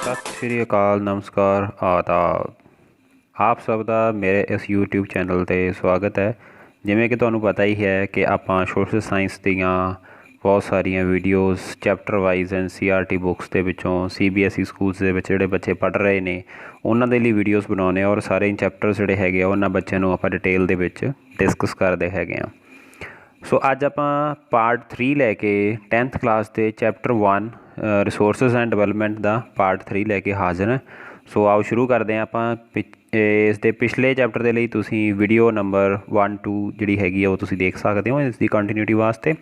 सत श्री अकाल, नमस्कार, आदाब। आप सब का मेरे इस यूट्यूब चैनल पर स्वागत है। जिमें कि तुहानू पता ही है कि आप सोशल साइंस दियाँ बहुत सारिया videos chapter wise NCERT books के विचों CBSE स्कूल्स के जोड़े बच्चे पढ़ रहे हैं उन्होंने लिए वीडियोज़ बनाने और सारे चैप्टर जोड़े है उन्होंने बच्चों आप डिटेल के डिस्कस करते हैं। सो अज आप पार्ट 3 लैके 10th क्लास के चैप्टर 1 रिसोर्सिस एंड डिवेलपमेंट का पार्ट 3 लैके हाजिर हैं। सो आओ शुरू करते हैं। आप इसके पिछले चैप्टर के लिए तुसी वीडियो नंबर 1 2 जी हैगी वो तुसी देख सकते हो इसकी कंटिन्यूटी वास्ते।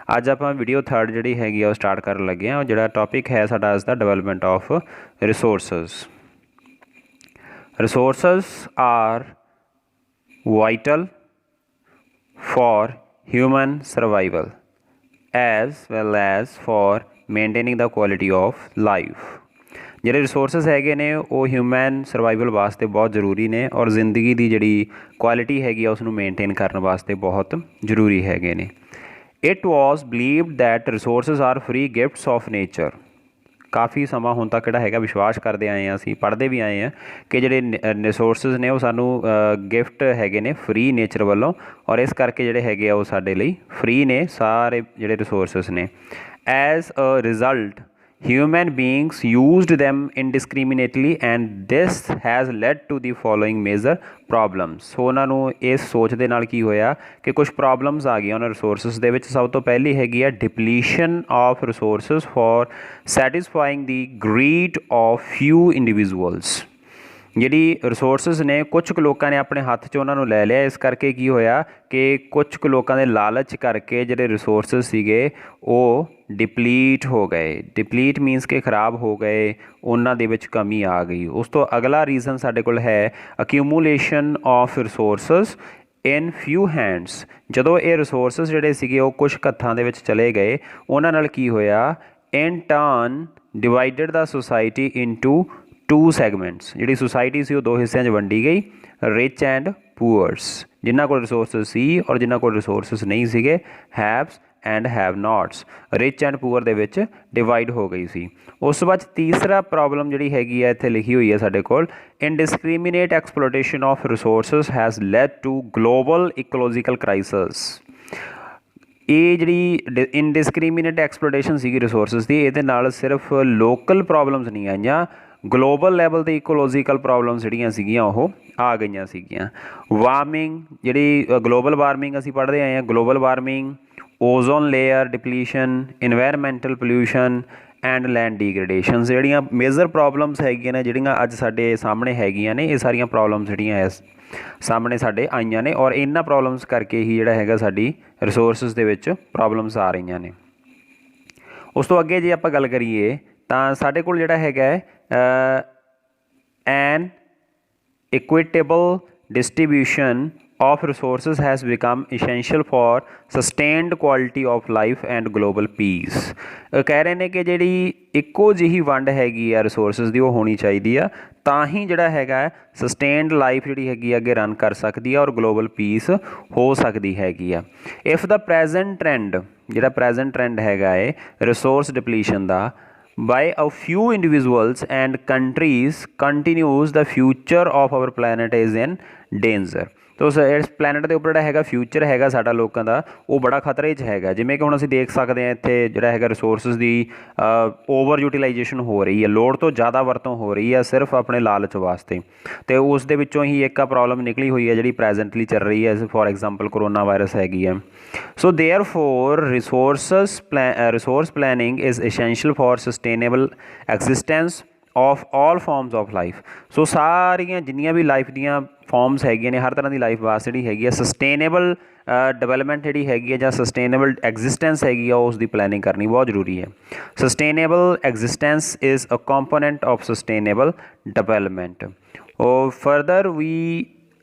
अज आप वीडियो 3rd जी हैगी वो स्टार्ट कर लगे हैं और जो टॉपिक है साडा अज दा development of resources. Resources are vital for human survival as well as for maintaining the quality of life। ਜਿਹੜੇ रिसोर्सिस हैगे ने वो ह्यूमन सर्वाइवल वास्ते बहुत जरूरी ने और जिंदगी की जी क्वालिटी हैगी उसनू मेनटेन करने वास्ते बहुत जरूरी हैगे ने। It was believed that resources are free gifts of nature. काफ़ी समा हुण तक जिहड़ा हैगा विश्वास करते आए हैं, असीं पढ़ते भी आए हैं कि जिहड़े रिसोर्सिस ने वो सानू गिफ्ट हैगे ने फ्री नेचर वालों और इस करके जिहड़े हैगे वो साडे लई फ्री ने सारे जिहड़े रिसोर्सिस ने। As a result human beings used them indiscriminately and this has led to the following major problems। सो उन्होंने इस सोच के नाल की होया कि कुछ प्रॉब्लम्स आ गई उन्होंने रिसोर्सिस दे विच। सब तो पहली हैगी है depletion of resources for satisfying the greed of few individuals. जी रिसोर्सिस ने कुछ क लोगों ने अपने हत्थ च उन्होंने लै लिया, इस करके की होया कि कुछ क लोगों के लालच करके जिहड़े रिसोर्सिस सीगे वो डिपलीट हो गए। डिपलीट मीनस के खराब हो गए, उन्हां दे विच कमी आ गई। उस तो अगला रीजन साडे कोल है accumulation of resources in few hands. जदों ये रिसोर्सिस जिहड़े सीगे वो कुछ हत्थां दे विच चले गए, उन्हां नाल की होया in turn divided the society into 2 segments. जी सोसाइटी सी दो हिस्सों में वंडी गई, रिच एंड पुअर्स, जिन्हों को रिसोर्सिस सी और जिन्हों को रिसोर्सिस नहीं सीगे, haves and have nots. Rich and poor they which divide हो गई सी। उस बाद तीसरा प्रॉब्लम जी हैगी है इत्थे लिखी हुई है साडे कोल, indiscriminate exploitation of resources has led to global ecological crisis. ये जी इनडिस्क्रिमिनेट एक्सप्लोटेशन सी रिसोर्सिस की, ये सिर्फ लोकल प्रॉब्लम्स नहीं आईयां, ग्लोबल लैवल पर इकोलॉजिकल प्रॉब्लम्स जिहड़ियां सीगियां वो आ गई सीगियां। वार्मिंग जी ग्लोबल वार्मिंग असीं पढ़ते आए हैं, global warming, ozone layer depletion, environmental pollution and land degradation जिहड़ियां मेजर प्रॉब्लम्स हैगियां ने जिहड़ियां अज साडे सामने हैगियां ने। ये सारियां प्रॉब्लम्स जिहड़ियां इस सामने साडे आईयां ने और इन्हां प्रॉब्लम्स करके ही जिहड़ा हैगा साडी रिसोर्सिस दे विच प्रॉब्लम्स आ रही ने। उस तो अगे जे आपां गल करिए तां साडे कोल जिहड़ा हैगा an equitable distribution of resources has become essential for sustained quality of life and global peace। कह रहे हैं कि जी इक्को जी वंड हैगी आ रिसोर्सिस की वो होनी चाहिए आ, तां ही जिहड़ा हैगा सस्टेनड लाइफ जी हैगी अगे रन कर सकती है और ग्लोबल पीस हो सकती हैगी आ। इफ द प्रेजेंट ट्रेंड जिहड़ा प्रेजेंट ट्रेंड हैगा है रिसोर्स डिप्लीशन का by a few individuals and countries continues, the future of our planet is in danger। तो इस प्लैनट के उपर जिहड़ा हैगा फ्यूचर हैगा साडा लोकां दा वो बड़ा खतरे च हैगा। जिवें कि हुण असीं देख सकते हैं इत्थे जिहड़ा हैगा रिसोर्सिस की ओवर यूटिलाइजेशन हो रही है, लोड़ तो ज़्यादा वरतों हो रही है सिर्फ अपने लालच वास्ते। तो उस दे विच्चों ही एक प्रॉब्लम निकली हुई है जिहड़ी प्रेजेंटली चल रही है, फॉर एग्जाम्पल कोरोना वायरस हैगी है। So therefore resource planning is essential for sustainable existence of all forms of life. So सारियां जिन्नियां भी लाइफ दियां फॉर्म्स हैगियां ने, हर तरह की लाइफ वास्ते जी हैगी सस्टेनेबल डिवेलपमेंट जी हैगी है, सस्टेनेबल एग्जिस्टेंस हैगी उसकी प्लैनिंग करनी बहुत जरूरी है। Sustainable existence is a component of sustainable development. और further we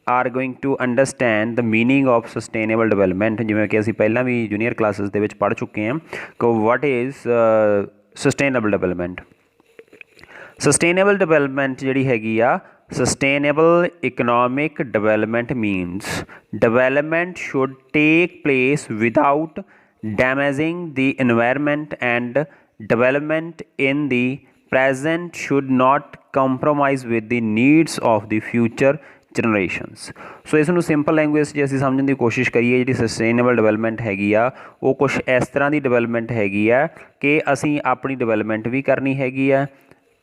are going to understand the meaning of sustainable development, जिवें कि असीं पहलां भी जूनीयर क्लासिस दे विच पढ़ चुके हैं कि what is sustainable development. Sustainable development जी हैगी आ, sustainable economic development means development should take place without damaging the environment and development in the present should not compromise with the needs of the future generations. So ਇਸ ਨੂੰ simple language ਜੇ ਅਸੀਂ ਸਮਝਣ ਦੀ ਕੋਸ਼ਿਸ਼ ਕਰੀਏ, ਜਿਹੜੀ ਸਸਟੇਨੇਬਲ ਡਿਵੈਲਪਮੈਂਟ ਹੈਗੀ ਆ ਉਹ ਕੁਛ ਇਸ ਤਰ੍ਹਾਂ ਦੀ ਡਿਵੈਲਪਮੈਂਟ ਹੈਗੀ ਆ ਕਿ ਅਸੀਂ ਆਪਣੀ ਡਿਵੈਲਪਮੈਂਟ ਵੀ ਕਰਨੀ ਹੈਗੀ ਆ,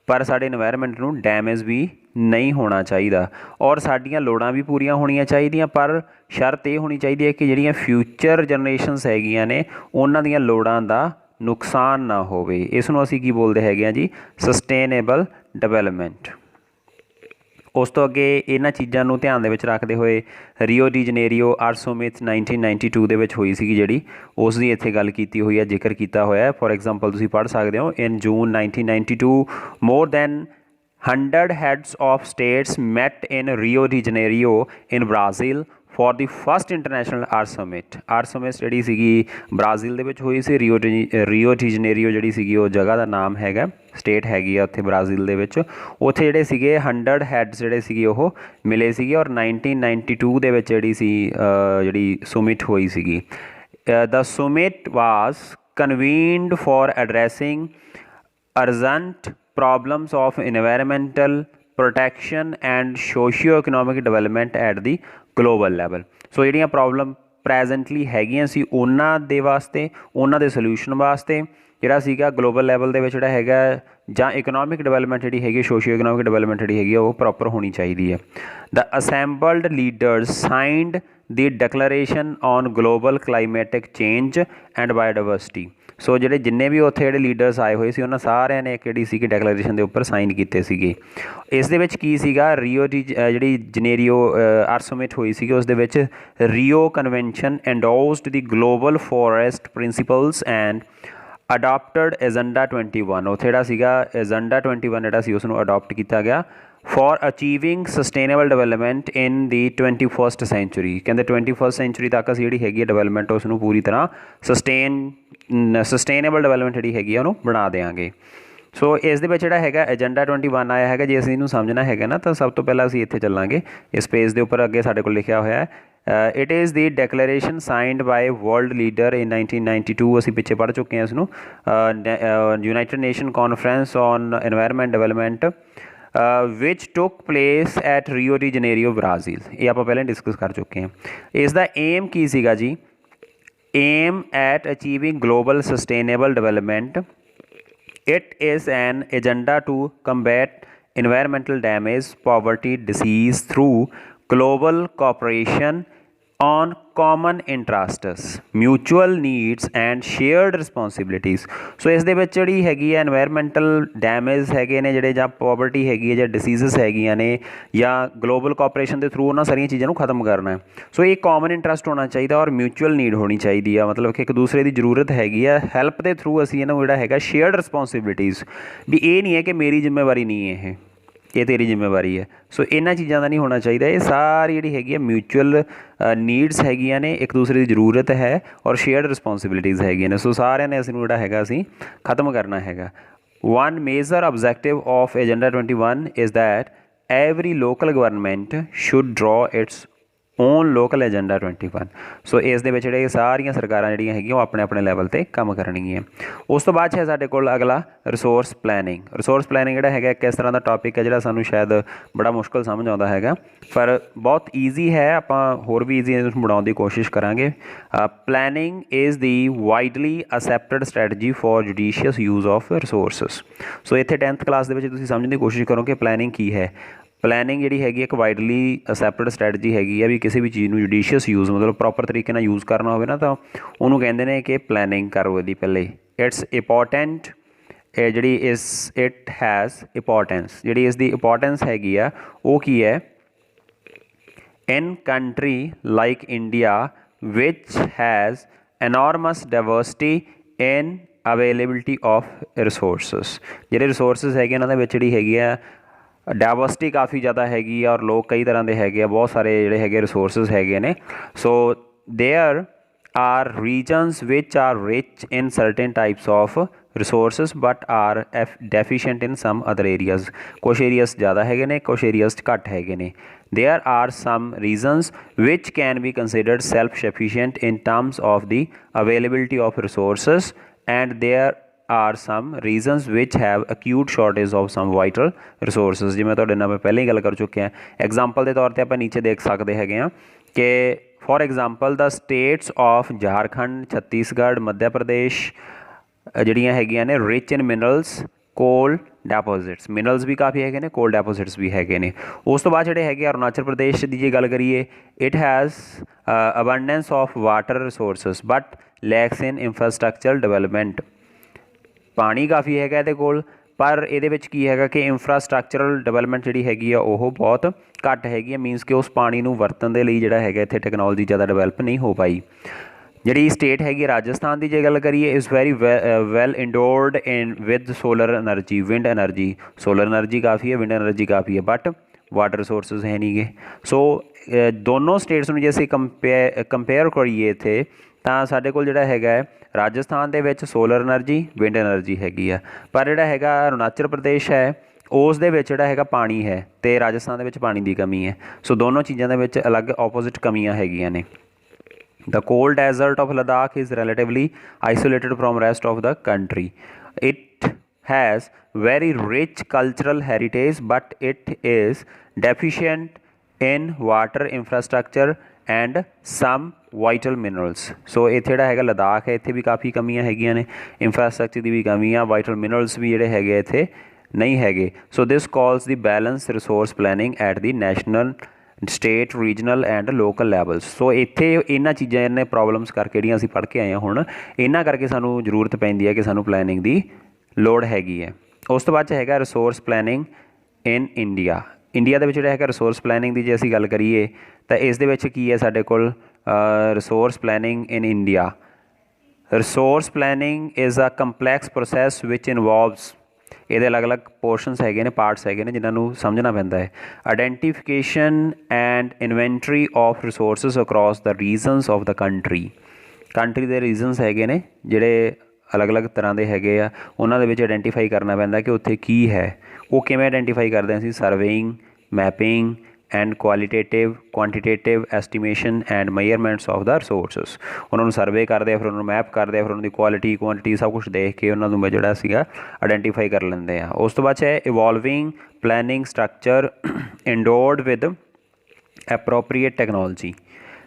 ਪਰ ਸਾਡੇ ਇਨਵਾਇਰਮੈਂਟ ਨੂੰ ਡੈਮੇਜ ਵੀ ਨਹੀਂ ਹੋਣਾ ਚਾਹੀਦਾ, ਔਰ ਸਾਡੀਆਂ ਲੋੜਾਂ ਵੀ ਪੂਰੀਆਂ ਹੋਣੀਆਂ ਚਾਹੀਦੀਆਂ, ਪਰ ਸ਼ਰਤ ਇਹ ਹੋਣੀ ਚਾਹੀਦੀ ਹੈ ਕਿ ਜਿਹੜੀਆਂ ਫਿਊਚਰ ਜਨਰੇਸ਼ਨਸ ਹੈਗੀਆਂ ਨੇ ਉਹਨਾਂ ਦੀਆਂ ਲੋੜਾਂ ਦਾ ਨੁਕਸਾਨ ਨਾ ਹੋਵੇ। ਇਸ ਨੂੰ ਅਸੀਂ ਕੀ ਬੋਲਦੇ ਹੈਗੇ ਆ ਜੀ, ਸਸਟੇਨੇਬਲ ਡਿਵੈਲਪਮੈਂਟ। ਉਸ ਤੋਂ ਅੱਗੇ ਇਹਨਾਂ ਚੀਜ਼ਾਂ ਨੂੰ ਧਿਆਨ ਦੇ ਵਿੱਚ ਰੱਖਦੇ ਹੋਏ ਰੀਓ ਡੀ ਜਨੇਰੀਓ ਅਰਥ ਸਮਿਟ 1992 ਦੇ ਵਿੱਚ ਹੋਈ ਸੀਗੀ ਜਿਹੜੀ, ਉਸ ਦੀ ਇੱਥੇ ਗੱਲ ਕੀਤੀ ਹੋਈ ਹੈ, ਜ਼ਿਕਰ ਕੀਤਾ ਹੋਇਆ। ਫੋਰ ਐਗਜ਼ਾਮਪਲ ਤੁਸੀਂ ਪੜ੍ਹ ਸਕਦੇ ਹੋ, ਇਨ ਜੂਨ 1992 more than 100 heads of states met in Rio de Janeiro in Brazil for the first international Earth Summit। Earth Summit ਜਿਹੜੀ ਸੀਗੀ ਬ੍ਰਾਜ਼ੀਲ ਦੇ ਵਿੱਚ ਹੋਈ ਸੀ। ਰੀਓ ਡੀ ਜਨੇਰੀਓ ਜਿਹੜੀ ਸੀਗੀ ਉਹ ਜਗ੍ਹਾ ਦਾ ਨਾਮ ਹੈਗਾ, ਸਟੇਟ ਹੈਗੀ ਆ ਉੱਥੇ ਬ੍ਰਾਜ਼ੀਲ ਦੇ ਵਿੱਚ। ਉੱਥੇ ਜਿਹੜੇ ਸੀਗੇ 100 ਹੈਡਸ ਜਿਹੜੇ ਸੀਗੇ ਉਹ ਮਿਲੇ ਸੀਗੇ, ਔਰ 1992 ਦੇ ਵਿੱਚ ਜਿਹੜੀ ਸੀ ਜਿਹੜੀ ਸੁਮਿਟ ਹੋਈ ਸੀਗੀ। The summit was convened for addressing urgent problems of environmental protection and socio-economic development at the global level। ਸੋ ਜਿਹੜੀਆਂ ਪ੍ਰੋਬਲਮ ਪ੍ਰੈਜੈਂਟਲੀ ਹੈਗੀਆਂ ਸੀ ਉਹਨਾਂ ਦੇ ਵਾਸਤੇ, ਉਹਨਾਂ ਦੇ ਸੋਲਿਊਸ਼ਨ ਵਾਸਤੇ ਜਿਹੜਾ ਸੀਗਾ ਗਲੋਬਲ ਲੈਵਲ ਦੇ ਵਿੱਚ ਜਿਹੜਾ ਹੈਗਾ ਜਾਂ ਇਕਨੋਮਿਕ ਡਿਵੈਲਪਮੈਂਟ ਜਿਹੜੀ ਹੈਗੀ, ਸੋਸ਼ੀਓ ਇਕਨੋਮਿਕ ਡਿਵੈਲਪਮੈਂਟ ਜਿਹੜੀ ਹੈਗੀ ਉਹ ਪ੍ਰੋਪਰ ਹੋਣੀ ਚਾਹੀਦੀ ਹੈ। The assembled leaders signed the declaration on global climatic change and biodiversity. So ਜਿਹੜੇ ਜਿੰਨੇ ਵੀ ਉੱਥੇ ਜਿਹੜੇ ਲੀਡਰਸ ਆਏ ਹੋਏ ਸੀ ਉਹਨਾਂ ਸਾਰਿਆਂ ਨੇ ਇੱਕ ਜਿਹੜੀ ਸੀਗੀ ਡੈਕਲੇਰੇਸ਼ਨ ਦੇ ਉੱਪਰ ਸਾਈਨ ਕੀਤੇ ਸੀਗੇ। ਇਸ ਦੇ ਵਿੱਚ ਕੀ ਸੀਗਾ, ਰੀਓ ਦੀ ਜਿਹੜੀ ਜਨੇਰੀਓ ਅਰਥ ਸਮਿਟ ਹੋਈ ਸੀਗੀ ਉਸ ਦੇ ਵਿੱਚ Rio convention ਐਂਡੋਸਡ the global forest principals and adapted agenda 21। ਉੱਥੇ ਜਿਹੜਾ ਸੀਗਾ ਏਜੰਡਾ 21 ਜਿਹੜਾ ਸੀ ਉਸ ਨੂੰ ਅਡਾਪਟ ਕੀਤਾ ਗਿਆ for achieving sustainable development in the 21st sanctuary. ਕਹਿੰਦੇ 21st ਸੈਂਚੁਰੀ ਤੱਕ ਅਸੀਂ ਜਿਹੜੀ ਹੈਗੀ ਹੈ ਡਿਵੈਲਪਮੈਂਟ ਉਸ ਨੂੰ ਪੂਰੀ ਤਰ੍ਹਾਂ ਸਸਟੇਨੇਬਲ ਡਿਵੈਲਪਮੈਂਟ ਜਿਹੜੀ ਹੈਗੀ ਆ ਉਹਨੂੰ ਬਣਾ ਦਿਆਂਗੇ। ਸੋ ਇਸ ਦੇ ਵਿੱਚ ਜਿਹੜਾ ਹੈਗਾ ਏਜੰਡਾ 21 ਆਇਆ ਹੈਗਾ। ਜੇ ਅਸੀਂ ਇਹਨੂੰ ਸਮਝਣਾ ਹੈਗਾ ਨਾ ਤਾਂ ਸਭ ਤੋਂ ਪਹਿਲਾਂ ਅਸੀਂ ਇੱਥੇ ਚੱਲਾਂਗੇ, ਇਸ ਪੇਜ ਦੇ ਉੱਪਰ ਅੱਗੇ ਸਾਡੇ ਕੋਲ ਲਿਖਿਆ ਹੋਇਆ ਹੈ it is the declaration signed by world leader in 1992। ਅਸੀਂ ਪਿੱਛੇ ਪੜ੍ਹ ਚੁੱਕੇ ਹਾਂ ਇਸ ਨੂੰ। United Nation conference on environment development ਵਿਚ took place at Rio de Janeiro Brazil. ਇਹ ਆਪਾਂ ਪਹਿਲਾਂ ਡਿਸਕਸ ਕਰ ਚੁੱਕੇ ਹਾਂ। ਇਸ ਦਾ ਏਮ ਕੀ ਸੀਗਾ ਜੀ, aim at achieving global sustainable development. It is an agenda to combat environmental damage, poverty, disease through global cooperation on common interests, mutual needs and shared responsibilities। ਸੋ ਇਸ ਦੇ ਵਿੱਚ ਜਿਹੜੀ ਹੈਗੀ ਹੈ ਇਨਵਾਇਰਮੈਂਟਲ ਡੈਮੇਜ ਹੈਗੇ ਨੇ ਜਿਹੜੇ, ਜਾਂ ਪੋਵਰਟੀ ਹੈਗੀ ਹੈ, ਜਾਂ ਡਿਸੀਜ਼ਸ ਹੈਗੀਆਂ ਨੇ, ਜਾਂ ਗਲੋਬਲ ਕੋਆਪਰੇਸ਼ਨ ਦੇ ਥਰੂ ਉਹਨਾਂ ਸਾਰੀਆਂ ਚੀਜ਼ਾਂ ਨੂੰ ਖਤਮ ਕਰਨਾ ਹੈ। ਸੋ ਇਹ ਕਾਮਨ ਇੰਟਰਸਟ ਹੋਣਾ ਚਾਹੀਦਾ ਔਰ ਮਿਊਚੁਅਲ ਨੀਡ ਹੋਣੀ ਚਾਹੀਦੀ ਆ, ਮਤਲਬ ਕਿ ਇੱਕ ਦੂਸਰੇ ਦੀ ਜ਼ਰੂਰਤ ਹੈਗੀ ਆ, ਹੈਲਪ ਦੇ ਥਰੂ ਅਸੀਂ ਇਹਨੂੰ ਜਿਹੜਾ ਹੈਗਾ ਸ਼ੇਅਰਡ ਰਿਸਪੋਂਸਿਬਿਲਿਟੀਜ਼, ਵੀ ਇਹ ਨਹੀਂ ਹੈ ਕਿ ਮੇਰੀ ਜ਼ਿੰਮੇਵਾਰੀ ਨਹੀਂ ਹੈ ਇਹ ਤੇਰੀ ਜ਼ਿੰਮੇਵਾਰੀ ਹੈ। ਸੋ ਇਹਨਾਂ ਚੀਜ਼ਾਂ ਦਾ ਨਹੀਂ ਹੋਣਾ ਚਾਹੀਦਾ। ਇਹ ਸਾਰੀ ਜਿਹੜੀ ਹੈਗੀ ਆ ਮਿਊਚੁਅਲ ਨੀਡਸ ਹੈਗੀਆਂ ਨੇ, ਇੱਕ ਦੂਸਰੇ ਦੀ ਜ਼ਰੂਰਤ ਹੈ ਔਰ ਸ਼ੇਅਰਡ ਰਿਸਪੋਂਸਿਬਿਲਿਟੀਜ਼ ਹੈਗੀਆਂ ਨੇ। ਸੋ ਸਾਰਿਆਂ ਨੇ ਅਸੀਂ ਨੂੰ ਜਿਹੜਾ ਹੈਗਾ ਅਸੀਂ ਖਤਮ ਕਰਨਾ ਹੈਗਾ। One major objective of agenda 21 is that every local government should ਡਰਾ ਇਟਸ ਓਨ ਲੋਕਲ ਏਜੰਡਾ 21। ਸੋ ਇਸ ਦੇ ਵਿੱਚ ਜਿਹੜੇ ਸਾਰੀਆਂ ਸਰਕਾਰਾਂ ਜਿਹੜੀਆਂ ਹੈਗੀਆਂ ਉਹ ਆਪਣੇ ਆਪਣੇ ਲੈਵਲ 'ਤੇ ਕੰਮ ਕਰਨਗੀਆਂ। ਉਸ ਤੋਂ ਬਾਅਦ ਹੈ ਸਾਡੇ ਕੋਲ ਅਗਲਾ ਰਿਸੋਰਸ ਪਲੈਨਿੰਗ। ਰਿਸੋਰਸ ਪਲੈਨਿੰਗ ਜਿਹੜਾ ਹੈਗਾ ਇੱਕ ਇਸ ਤਰ੍ਹਾਂ ਦਾ ਟੌਪਿਕ ਹੈ ਜਿਹੜਾ ਸਾਨੂੰ ਸ਼ਾਇਦ ਬੜਾ ਮੁਸ਼ਕਿਲ ਸਮਝ ਆਉਂਦਾ ਹੈਗਾ, ਪਰ ਬਹੁਤ ਈਜ਼ੀ ਹੈ। ਆਪਾਂ ਹੋਰ ਵੀ ਈਜ਼ੀ ਇਸਨੂੰ ਬਣਾਉਣ ਦੀ ਕੋਸ਼ਿਸ਼ ਕਰਾਂਗੇ। Planning is the widely accepted strategy for judicious use of resources. So ਇੱਥੇ 10th ਕਲਾਸ ਦੇ ਵਿੱਚ ਤੁਸੀਂ ਸਮਝਣ ਦੀ ਕੋਸ਼ਿਸ਼ ਕਰੋ ਕਿ ਪਲੈਨਿੰਗ ਕੀ ਹੈ। ਪਲੈਨਿੰਗ ਜਿਹੜੀ ਹੈਗੀ ਇੱਕ ਵਾਈਡਲੀ ਅਸੈਪਟਡ ਸਟ੍ਰੈਟਜੀ ਹੈਗੀ ਆ, ਵੀ ਕਿਸੇ ਵੀ ਚੀਜ਼ ਨੂੰ ਜੁਡੀਸ਼ੀਅਸ ਯੂਜ਼ ਮਤਲਬ ਪ੍ਰੋਪਰ ਤਰੀਕੇ ਨਾਲ ਯੂਜ਼ ਕਰਨਾ ਹੋਵੇ ਨਾ ਤਾਂ ਉਹਨੂੰ ਕਹਿੰਦੇ ਨੇ ਕਿ ਪਲੈਨਿੰਗ ਕਰੋ ਇਹਦੀ ਪਹਿਲੇ। ਇਟਸ ਇੰਪੋਰਟੈਂਟ ਜਿਹੜੀ ਇਟ ਹੈਜ਼ ਇੰਪੋਰਟੈਂਸ, ਜਿਹੜੀ ਇਸ ਦੀ ਇੰਪੋਰਟੈਂਸ ਹੈਗੀ ਆ ਉਹ ਕੀ ਹੈ, ਇਨ ਕੰਟਰੀ ਲਾਈਕ ਇੰਡੀਆ ਵਿਚ has enormous diversity in availability of resources. ਜਿਹੜੇ ਰਿਸੋਰਸਿਸ ਹੈਗੇ ਉਹਨਾਂ ਦੇ ਵਿੱਚ ਜਿਹੜੀ ਹੈਗੀ ਆ ਡਾਇਵਰਸਿਟੀ ਕਾफ़ी ज़्यादा हैगी और लोग कई तरह के हैगे, बहुत सारे जोड़े है रिसोर्सिस हैगे ने। So there are regions which are rich in certain types of resources but are deficient in some other areas. कुछ areas ज़्यादा हैगे ने, कुछ areas घट हैगे ने. There are some regions which can be considered self-sufficient in terms of the availability of resources, and there are some regions which have acute shortage of some vital resources. ਜਿਵੇਂ ਤੁਹਾਡੇ ਨਾਲ ਮੈਂ ਪਹਿਲਾਂ ਹੀ ਗੱਲ ਕਰ ਚੁੱਕਿਆ ਹਾਂ. ਐਗਜ਼ਾਮਪਲ ਦੇ ਤੌਰ ਤੇ ਆਪਾਂ ਨੀਚੇ ਦੇਖ ਸਕਦੇ ਹੈਗੇ ਹਾਂ ਕਿ for example the states of Jharkhand, Chhattisgarh, Madhya Pradesh ਜਿਹੜੀਆਂ ਹੈਗੀਆਂ ਨੇ ਰਿਚ ਇਨ ਮਿਨਰਲਸ, ਕੋਲ ਡੈਪੋਜ਼ਿਟਸ. ਮਿਨਰਲਸ ਵੀ ਕਾਫੀ ਹੈਗੇ ਨੇ, ਕੋਲ ਡੈਪੋਜ਼ਿਟਸ ਵੀ ਹੈਗੇ ਨੇ. ਉਸ ਤੋਂ ਬਾਅਦ ਜਿਹੜੇ ਹੈਗੇ ਅਰੁਣਾਚਲ ਪ੍ਰਦੇਸ਼ ਦੀ ਜੇ ਗੱਲ ਕਰੀਏ, it has abundance of water resources but lacks in infrastructure development. ਪਾਣੀ ਕਾਫੀ ਹੈਗਾ ਇਹਦੇ ਕੋਲ, ਪਰ ਇਹਦੇ ਵਿੱਚ ਕੀ ਹੈਗਾ ਕਿ ਇੰਫਰਾਸਟਰਕਚਰਲ ਡਿਵੈਲਪਮੈਂਟ ਜਿਹੜੀ ਹੈਗੀ ਆ ਉਹ ਬਹੁਤ ਘੱਟ ਹੈਗੀ ਆ. ਮੀਨਸ ਕਿ ਉਸ ਪਾਣੀ ਨੂੰ ਵਰਤਣ ਦੇ ਲਈ ਜਿਹੜਾ ਹੈਗਾ ਇੱਥੇ ਟੈਕਨੋਲੋਜੀ ਜ਼ਿਆਦਾ ਡਿਵੈਲਪ ਨਹੀਂ ਹੋ ਪਾਈ. ਜਿਹੜੀ ਸਟੇਟ ਹੈਗੀ ਰਾਜਸਥਾਨ ਦੀ ਜੇ ਗੱਲ ਕਰੀਏ, is very well endowed in with solar energy, wind energy. Solar energy ਕਾਫੀ ਹੈ, ਵਿੰਡ ਐਨਰਜੀ ਕਾਫੀ ਹੈ, ਬਟ ਵਾਟਰ ਰਿਸੋਰਸਿਸ ਹੈ ਨਹੀਂ ਗੇ. ਸੋ ਦੋਨੋਂ ਸਟੇਟਸ ਨੂੰ ਜੇ ਅਸੀਂ ਕੰਪੇਅਰ ਕਰੀਏ ਇੱਥੇ, ਤਾਂ ਸਾਡੇ ਕੋਲ ਜਿਹੜਾ ਹੈਗਾ ਹੈ ਰਾਜਸਥਾਨ ਦੇ ਵਿੱਚ ਸੋਲਰ ਐਨਰਜੀ, ਵਿੰਡ ਐਨਰਜੀ ਹੈਗੀ ਆ, ਪਰ ਜਿਹੜਾ ਹੈਗਾ ਅਰੁਣਾਚਲ ਪ੍ਰਦੇਸ਼ ਹੈ ਉਸ ਦੇ ਵਿੱਚ ਜਿਹੜਾ ਹੈਗਾ ਪਾਣੀ ਹੈ ਅਤੇ ਰਾਜਸਥਾਨ ਦੇ ਵਿੱਚ ਪਾਣੀ ਦੀ ਕਮੀ ਹੈ. ਸੋ ਦੋਨੋਂ ਚੀਜ਼ਾਂ ਦੇ ਵਿੱਚ ਅਲੱਗ ਆਪੋਜ਼ਿਟ ਕਮੀਆਂ ਹੈਗੀਆਂ ਨੇ. The cold desert of Ladakh is relatively isolated from rest of the country. It has very rich cultural heritage, but it is deficient in water infrastructure and some vital minerals. So ਇੱਥੇ ਜਿਹੜਾ ਹੈਗਾ ਲਦਾਖ ਹੈ, ਇੱਥੇ ਵੀ ਕਾਫੀ ਕਮੀਆਂ ਹੈਗੀਆਂ ਨੇ, infrastructure ਦੀ ਵੀ ਕਮੀ ਆ, ਵਾਈਟਲ ਮਿਨਰਲਸ ਵੀ ਜਿਹੜੇ ਹੈਗੇ ਇੱਥੇ ਨਹੀਂ ਹੈਗੇ. So this calls the balance resource planning at the national, state, regional and local levels. ਸੋ ਇੱਥੇ ਇਹਨਾਂ ਚੀਜ਼ਾਂ ਨੇ ਪ੍ਰੋਬਲਮਸ ਕਰਕੇ ਜਿਹੜੀਆਂ ਅਸੀਂ ਪੜ੍ਹ ਕੇ ਆਏ ਹਾਂ ਹੁਣ, ਇਹਨਾਂ ਕਰਕੇ ਸਾਨੂੰ ਜ਼ਰੂਰਤ ਪੈਂਦੀ ਹੈ ਕਿ ਸਾਨੂੰ ਪਲੈਨਿੰਗ ਦੀ ਲੋੜ ਹੈਗੀ ਹੈ. ਉਸ ਤੋਂ ਬਾਅਦ 'ਚ ਹੈਗਾ resource planning in India. India ਦੇ ਵਿੱਚ ਜਿਹੜਾ ਹੈਗਾ ਰਿਸੋਰਸ ਪਲੈਨਿੰਗ ਦੀ ਜੇ ਅਸੀਂ ਗੱਲ ਕਰੀਏ ਤਾਂ ਇਸ ਦੇ ਵਿੱਚ ਕੀ ਹੈ ਸਾਡੇ ਕੋਲ resource planning in India. Resource planning is a complex process which involves, ਇਹਦੇ ਅਲੱਗ-ਅਲੱਗ ਪੋਰਸ਼ਨਸ ਹੈਗੇ ਨੇ, ਪਾਰਟਸ ਹੈਗੇ ਨੇ ਜਿਨ੍ਹਾਂ ਨੂੰ ਸਮਝਣਾ ਪੈਂਦਾ ਹੈ. Identification and inventory of resources across the regions of the country. Country ਦੇ ਰੀਜਨਸ ਹੈਗੇ ਨੇ ਜਿਹੜੇ ਅਲੱਗ-ਅਲੱਗ ਤਰ੍ਹਾਂ ਦੇ ਹੈਗੇ ਆ, ਉਹਨਾਂ ਦੇ ਵਿੱਚ ਆਈਡੈਂਟੀਫਾਈ ਕਰਨਾ ਪੈਂਦਾ ਕਿ ਉੱਥੇ ਕੀ ਹੈ. ਉਹ ਕਿਵੇਂ ਆਈਡੈਂਟੀਫਾਈ ਕਰਦੇ ਹਾਂ ਅਸੀਂ? Surveying, mapping and quantitative estimation and measurements of the resources. ਉਹਨਾਂ ਨੂੰ ਸਰਵੇ ਕਰਦੇ ਆ, ਫਿਰ ਉਹਨਾਂ ਨੂੰ ਮੈਪ ਕਰਦੇ ਆ, ਫਿਰ ਉਹਨਾਂ ਦੀ ਕੁਆਲਿਟੀ, ਕੁਆਂਟਿਟੀ ਸਭ ਕੁਛ ਦੇਖ ਕੇ ਉਹਨਾਂ ਨੂੰ ਜਿਹੜਾ ਸੀਗਾ ਆਈਡੈਂਟੀਫਾਈ ਕਰ ਲੈਂਦੇ ਆ. ਉਸ ਤੋਂ ਬਾਅਦ ਹੈ evolving planning structure endowed with appropriate technology,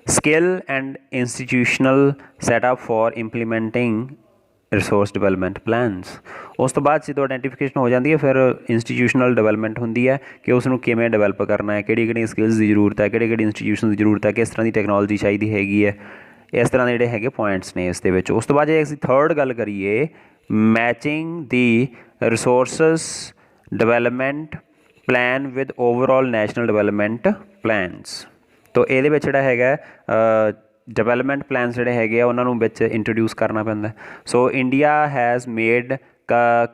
skill and institutional setup for implementing resource development plans. ਉਸ ਤੋਂ ਬਾਅਦ ਜਦੋਂ ਆਈਡੈਂਟੀਫਿਕੇਸ਼ਨ ਹੋ ਜਾਂਦੀ ਹੈ, ਫਿਰ ਇੰਸਟੀਟਿਊਸ਼ਨਲ ਡਿਵੈਲਪਮੈਂਟ ਹੁੰਦੀ ਹੈ ਕਿ ਉਸ ਨੂੰ ਕਿਵੇਂ ਡਿਵੈਲਪ ਕਰਨਾ ਹੈ, ਕਿਹੜੀ ਸਕਿੱਲਸ ਦੀ ਜ਼ਰੂਰਤ ਹੈ, ਕਿਹੜੀ ਇੰਸਟੀਟਿਊਸ਼ਨ ਦੀ ਜ਼ਰੂਰਤ ਹੈ, ਕਿਸ ਤਰ੍ਹਾਂ ਦੀ ਟੈਕਨੋਲੋਜੀ ਚਾਹੀਦੀ ਹੈਗੀ ਹੈ. ਇਸ ਤਰ੍ਹਾਂ ਦੇ ਜਿਹੜੇ ਹੈਗੇ ਪੁਆਇੰਟਸ ਨੇ ਇਸ ਦੇ ਵਿੱਚ. ਉਸ ਤੋਂ ਬਾਅਦ ਜੇ ਅਸੀਂ ਥਰਡ ਗੱਲ ਕਰੀਏ, matching the resources development plan with overall national development plans. ਤੋ ਇਹਦੇ ਵਿੱਚ ਜਿਹੜਾ ਹੈਗਾ ਡਿਵੈਲਪਮੈਂਟ ਪਲਾਨਸ ਜਿਹੜੇ ਹੈਗੇ ਆ ਉਹਨਾਂ ਨੂੰ ਵਿੱਚ ਇੰਟਰੋਡਿਊਸ ਕਰਨਾ ਪੈਂਦਾ. So India has made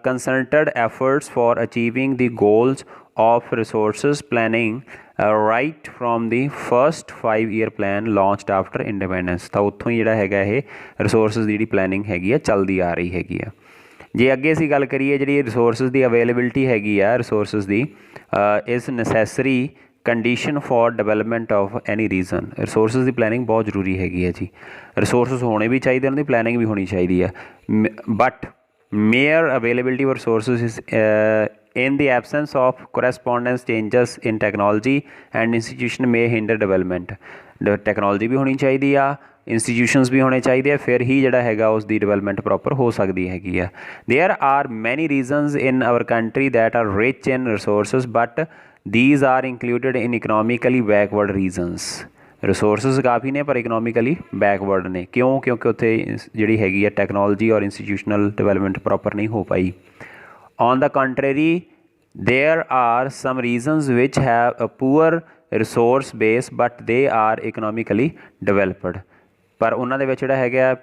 concerted efforts for achieving the goals of resources planning right from the first 5-year plan launched after independence. ਤਾਂ ਉੱਥੋਂ ਹੀ ਜਿਹੜਾ ਹੈਗਾ ਇਹ ਰਿਸੋਰਸਿਸ ਦੀ ਜਿਹੜੀ ਪਲੈਨਿੰਗ ਹੈਗੀ ਆ ਚੱਲਦੀ ਆ ਰਹੀ ਹੈਗੀ ਆ. ਜੇ ਅੱਗੇ ਅਸੀਂ ਗੱਲ ਕਰੀਏ ਜਿਹੜੀ ਰਿਸੋਰਸਿਸ ਦੀ ਅਵੇਲੇਬਿਲਿਟੀ ਹੈਗੀ ਆ, ਰਿਸੋਰਸਿਸ ਦੀ ਇਸ necessary condition for development of any reason. Resources the planning ਬਹੁਤ ਜ਼ਰੂਰੀ ਹੈਗੀ ਹੈ ਜੀ. ਰਿਸੋਰਸਿਸ ਹੋਣੇ ਵੀ ਚਾਹੀਦੇ, ਉਹਨਾਂ ਦੀ ਪਲੈਨਿੰਗ ਵੀ ਹੋਣੀ ਚਾਹੀਦੀ ਹੈ. But mere availability of resources is in the absence of correspondence changes in technology and institution may hinder development. Technology ਵੀ ਹੋਣੀ ਚਾਹੀਦੀ ਆ, ਇੰਸਟੀਟਿਊਸ਼ਨਸ ਵੀ ਹੋਣੇ ਚਾਹੀਦੇ ਆ, ਫਿਰ ਹੀ ਜਿਹੜਾ ਹੈਗਾ ਉਸ ਦੀ ਡਿਵੈਲਪਮੈਂਟ ਪ੍ਰੋਪਰ ਹੋ ਸਕਦੀ ਹੈਗੀ ਆ. There are many reasons in our country that are rich in resources but these are included in economically backward regions. Resources ਕਾਫੀ ਨੇ ਪਰ ਇਕਨੋਮਿਕਲੀ ਬੈਕਵਰਡ ਨੇ. ਕਿਉਂ? ਕਿਉਂਕਿ ਉੱਥੇ ਜਿਹੜੀ ਹੈਗੀ ਆ ਟੈਕਨੋਲੋਜੀ ਔਰ ਇੰਸਟੀਟਿਊਸ਼ਨਲ ਡਿਵੈਲਪਮੈਂਟ ਪ੍ਰੋਪਰ ਨਹੀਂ ਹੋ ਪਾਈ. On the contrary there are some regions which have a poor resource base but they are economically developed. ਪਰ ਉਹਨਾਂ ਦੇ ਵਿੱਚ ਜਿਹੜਾ ਹੈਗਾ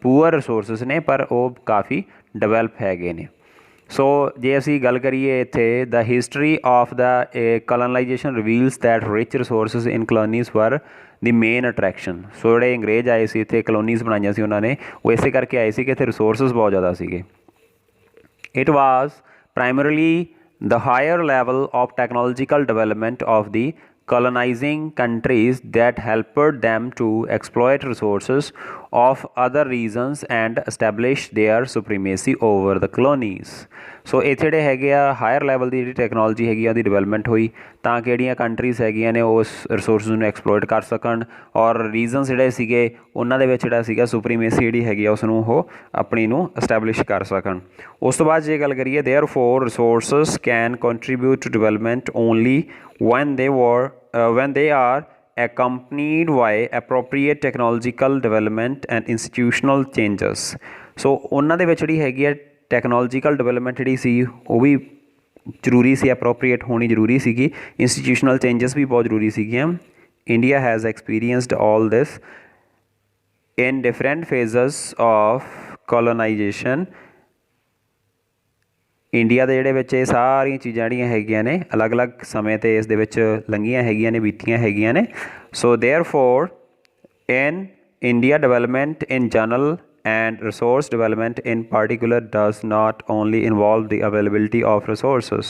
ਪੂਅਰ ਰਿਸੋਰਸਿਸ ਨੇ ਪਰ ਉਹ ਕਾਫੀ ਡਿਵੈਲਪ ਹੈਗੇ ਨੇ. ਸੋ ਜੇ ਅਸੀਂ ਗੱਲ ਕਰੀਏ ਇੱਥੇ the history of the colonization reveals that rich resources in colonies were the main attraction. ਸੋ ਜਿਹੜੇ ਅੰਗਰੇਜ਼ ਆਏ ਸੀ ਇੱਥੇ ਕਲੋਨੀਜ਼ ਬਣਾਈਆਂ ਸੀ ਉਹਨਾਂ ਨੇ, ਉਹ ਇਸੇ ਕਰਕੇ ਆਏ ਸੀ ਕਿ ਇੱਥੇ ਰਿਸੋਰਸਿਸ ਬਹੁਤ ਜ਼ਿਆਦਾ ਸੀਗੇ। It was primarily the higher level of technological development of the colonizing countries that helped them to exploit resources of other regions and establish their supremacy over the colonies। ਸੋ ਇੱਥੇ ਜਿਹੜੇ ਹੈਗੇ ਆ ਹਾਇਰ ਲੈਵਲ ਦੀ ਜਿਹੜੀ technology ਹੈਗੀ ਆ ਉਹਦੀ development ਹੋਈ ਤਾਂ ਕਿ ਜਿਹੜੀਆਂ ਕੰਟਰੀਜ਼ ਹੈਗੀਆਂ ਨੇ ਉਸ ਰਿਸੋਰਸਿਸ ਨੂੰ ਐਕਸਪਲੋਇਟ ਕਰ ਸਕਣ ਔਰ ਰੀਜ਼ਨਸ ਜਿਹੜੇ ਸੀਗੇ ਉਹਨਾਂ ਦੇ ਵਿੱਚ ਜਿਹੜਾ ਸੀਗਾ ਸੁਪਰੀਮੇਸੀ ਜਿਹੜੀ ਹੈਗੀ ਆ ਉਸ ਨੂੰ ਉਹ ਆਪਣੀ ਨੂੰ ਐਸਟੈਬਲਿਸ਼ ਕਰ ਸਕਣ। ਉਸ ਤੋਂ ਬਾਅਦ ਜੇ ਗੱਲ ਕਰੀਏ therefore resources can contribute to development only when they are accompanied by appropriate technological development and institutional changes। ਸੋ ਉਹਨਾਂ ਦੇ ਵਿੱਚ ਜਿਹੜੀ ਹੈਗੀ ਆ ਟੈਕਨੋਲੋਜੀਕਲ ਡਿਵੈਲਪਮੈਂਟ ਜਿਹੜੀ ਸੀ ਉਹ ਵੀ ਜ਼ਰੂਰੀ ਸੀ, ਅਪਰੋਪਰੀਏਟ ਹੋਣੀ ਜ਼ਰੂਰੀ ਸੀਗੀ, ਇੰਸਟੀਟਿਊਸ਼ਨਲ ਚੇਂਜਸ ਵੀ ਬਹੁਤ ਜ਼ਰੂਰੀ ਸੀਗੀਆਂ। India has experienced all this in different phases of colonisation. India ਦੇ ਜਿਹੜੇ ਵਿੱਚ ਇਹ ਸਾਰੀਆਂ ਚੀਜ਼ਾਂ ਜਿਹੜੀਆਂ ਹੈਗੀਆਂ ਨੇ ਅਲੱਗ-ਅਲੱਗ ਸਮੇਂ 'ਤੇ ਇਸ ਦੇ ਵਿੱਚ ਲੰਘੀਆਂ ਹੈਗੀਆਂ ਨੇ, ਬੀਤੀਆਂ ਹੈਗੀਆਂ ਨੇ। So therefore in India development in general and resource development in particular does not only involve the availability of resources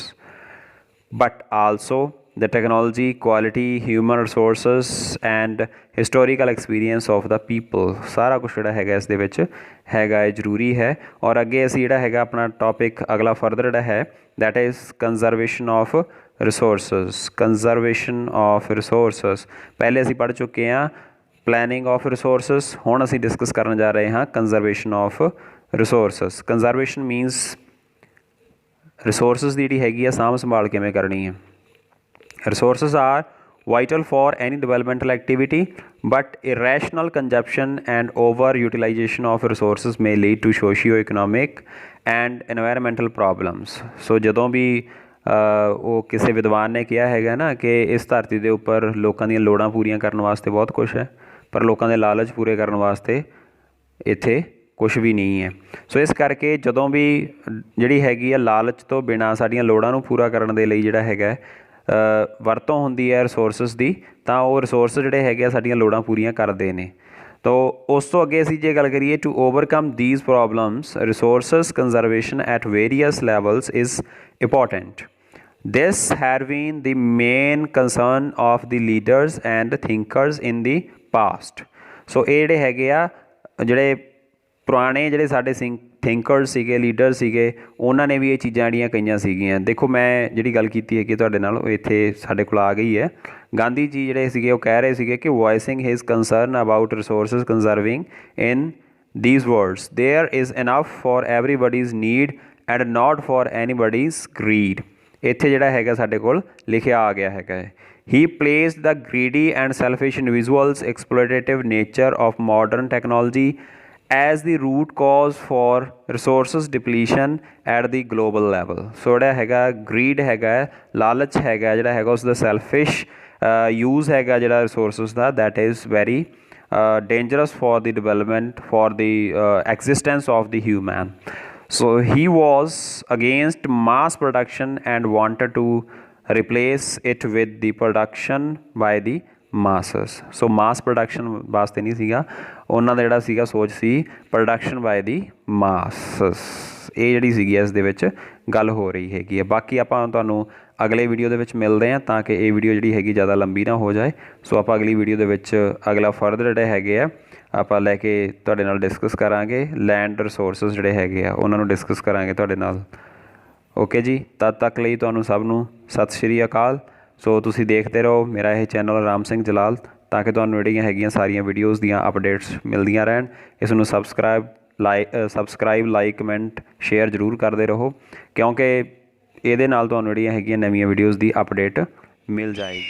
but also the technology, quality, human resources and historical experience of the people। ਸਾਰਾ ਕੁਛ ਜਿਹੜਾ ਹੈਗਾ ਇਸ ਦੇ ਵਿੱਚ ਹੈਗਾ ਹੈ, ਜ਼ਰੂਰੀ ਹੈ। ਔਰ ਅੱਗੇ ਅਸੀਂ ਜਿਹੜਾ ਹੈਗਾ ਆਪਣਾ ਟੌਪਿਕ ਅਗਲਾ ਫਰਦਰ ਜਿਹੜਾ ਹੈ that is conservation of resources। conservation of resources ਪਹਿਲੇ ਅਸੀਂ ਪੜ੍ਹ ਚੁੱਕੇ ਹਾਂ ਪਲੈਨਿੰਗ ਆਫ ਰਿਸੋਰਸਿਸ, ਹੁਣ ਅਸੀਂ ਡਿਸਕਸ ਕਰਨ ਜਾ ਰਹੇ ਹਾਂ conservation of resources. Conservation means resources ਦੀ ਜਿਹੜੀ ਹੈਗੀ ਆ ਸਾਂਭ ਸੰਭਾਲ ਕਿਵੇਂ ਕਰਨੀ ਹੈ। Resources are vital for any developmental activity but irrational consumption and over utilisation of resources may lead to socio economic and environmental problems. So ਜਦੋਂ ਵੀ ਉਹ ਕਿਸੇ ਵਿਦਵਾਨ ਨੇ ਕਿਹਾ ਹੈਗਾ ਨਾ ਕਿ ਇਸ ਧਰਤੀ ਦੇ ਉੱਪਰ ਲੋਕਾਂ ਦੀਆਂ ਲੋੜਾਂ ਪੂਰੀਆਂ ਕਰਨ ਵਾਸਤੇ ਬਹੁਤ ਕੁਛ ਹੈ ਪਰ ਲੋਕਾਂ ਦੇ ਲਾਲਚ ਪੂਰੇ ਕਰਨ ਵਾਸਤੇ ਇੱਥੇ ਕੁਛ ਵੀ ਨਹੀਂ ਹੈ। ਸੋ ਇਸ ਕਰਕੇ ਜਦੋਂ ਵੀ ਜਿਹੜੀ ਹੈਗੀ ਆ ਲਾਲਚ ਤੋਂ ਬਿਨਾਂ ਸਾਡੀਆਂ ਲੋੜਾਂ ਨੂੰ ਪੂਰਾ ਕਰਨ ਦੇ ਲਈ ਜਿਹੜਾ ਹੈਗਾ ਵਰਤੋਂ ਹੁੰਦੀ ਹੈ ਰਿਸੋਰਸਿਸ ਦੀ, ਤਾਂ ਉਹ ਰਿਸੋਰਸ ਜਿਹੜੇ ਹੈਗੇ ਆ ਸਾਡੀਆਂ ਲੋੜਾਂ ਪੂਰੀਆਂ ਕਰਦੇ ਨੇ। ਤੋ ਉਸ ਤੋਂ ਅੱਗੇ ਅਸੀਂ ਜੇ ਗੱਲ ਕਰੀਏ to overcome these problems resources conservation at various levels is important. This had been the main concern of the leaders and thinkers in the past। ਸੋ ਇਹ ਜਿਹੜੇ ਹੈਗੇ ਆ ਜਿਹੜੇ ਪੁਰਾਣੇ ਜਿਹੜੇ ਸਾਡੇ ਥਿੰਕਰਸ ਸੀਗੇ, ਲੀਡਰ ਸੀਗੇ, ਉਹਨਾਂ ਨੇ ਵੀ ਇਹ ਚੀਜ਼ਾਂ ਜਿਹੜੀਆਂ ਕਹੀਆਂ ਸੀਗੀਆਂ। ਦੇਖੋ ਮੈਂ ਜਿਹੜੀ ਗੱਲ ਕੀਤੀ ਹੈਗੀ ਤੁਹਾਡੇ ਨਾਲ ਉਹ ਇੱਥੇ ਸਾਡੇ ਕੋਲ ਆ ਗਈ ਹੈ। ਗਾਂਧੀ ਜੀ ਜਿਹੜੇ ਸੀਗੇ ਉਹ ਕਹਿ ਰਹੇ ਸੀਗੇ ਕਿ voicing his concern about resources conserving in these words there is enough for everybody's need and not for anybody's greed। ਇੱਥੇ ਜਿਹੜਾ ਹੈਗਾ ਸਾਡੇ ਕੋਲ ਲਿਖਿਆ ਆ ਗਿਆ ਹੈਗਾ ਹੈ he placed the greedy and selfish individuals exploitative nature of modern technology as the root cause for resources depletion at the global level। ਸੋ ਜਿਹੜਾ ਹੈਗਾ greed ਹੈਗਾ, ਲਾਲਚ ਹੈਗਾ, ਜਿਹੜਾ ਹੈਗਾ ਉਸ ਦਾ selfish use ਹੈਗਾ ਜਿਹੜਾ resources the that is very dangerous for the development, for the existence of the human। So he was against mass production and wanted to replace it with the production by the masses। So mass production ਵਾਸਤੇ ਨਹੀਂ ਸੀਗਾ ਉਹਨਾਂ ਦਾ, ਜਿਹੜਾ ਸੀਗਾ ਸੋਚ ਸੀ production by the masses। ਇਹ ਜਿਹੜੀ ਸੀਗੀ ਇਸ ਦੇ ਵਿੱਚ ਗੱਲ ਹੋ ਰਹੀ ਹੈਗੀ ਹੈ। ਬਾਕੀ ਆਪਾਂ ਤੁਹਾਨੂੰ ਅਗਲੇ ਵੀਡੀਓ ਦੇ ਵਿੱਚ ਮਿਲਦੇ ਹਾਂ ਤਾਂ ਕਿ ਇਹ ਵੀਡੀਓ ਜਿਹੜੀ ਹੈਗੀ ਜ਼ਿਆਦਾ ਲੰਬੀ ਨਾ ਹੋ ਜਾਏ। ਸੋ ਆਪਾਂ ਅਗਲੀ ਵੀਡੀਓ ਦੇ ਵਿੱਚ ਅਗਲਾ ਫਰਦਰ ਜਿਹੜੇ ਹੈਗੇ ਆ ਆਪਾਂ ਲੈ ਕੇ ਤੁਹਾਡੇ ਨਾਲ ਡਿਸਕਸ ਕਰਾਂਗੇ। ਲੈਂਡ ਰਿਸੋਰਸਿਸ ਜਿਹੜੇ ਹੈਗੇ ਆ ਉਹਨਾਂ ਨੂੰ ਡਿਸਕਸ ਕਰਾਂਗੇ ਤੁਹਾਡੇ ਨਾਲ। ਓਕੇ ਜੀ, ਤਦ ਤੱਕ ਲਈ ਤੁਹਾਨੂੰ ਸਭ ਨੂੰ ਸਤਿ ਸ਼੍ਰੀ ਅਕਾਲ। ਸੋ ਤੁਸੀਂ ਦੇਖਦੇ ਰਹੋ ਮੇਰਾ ਇਹ ਚੈਨਲ ਰਾਮ ਸਿੰਘ ਜਲਾਲ ਤਾਂ ਕਿ ਤੁਹਾਨੂੰ ਜਿਹੜੀਆਂ ਹੈਗੀਆਂ ਸਾਰੀਆਂ ਵੀਡੀਓਜ਼ ਦੀਆਂ ਅਪਡੇਟਸ ਮਿਲਦੀਆਂ ਰਹਿਣ। ਇਸ ਨੂੰ ਸਬਸਕ੍ਰਾਈਬ ਲਾਈਕ ਕਮੈਂਟ ਸ਼ੇਅਰ ਜ਼ਰੂਰ ਕਰਦੇ ਰਹੋ ਕਿਉਂਕਿ ਇਹਦੇ ਨਾਲ ਤੁਹਾਨੂੰ ਜਿਹੜੀਆਂ ਹੈਗੀਆਂ ਨਵੀਆਂ ਵੀਡੀਓਜ਼ ਦੀ ਅਪਡੇਟ ਮਿਲ ਜਾਏਗੀ।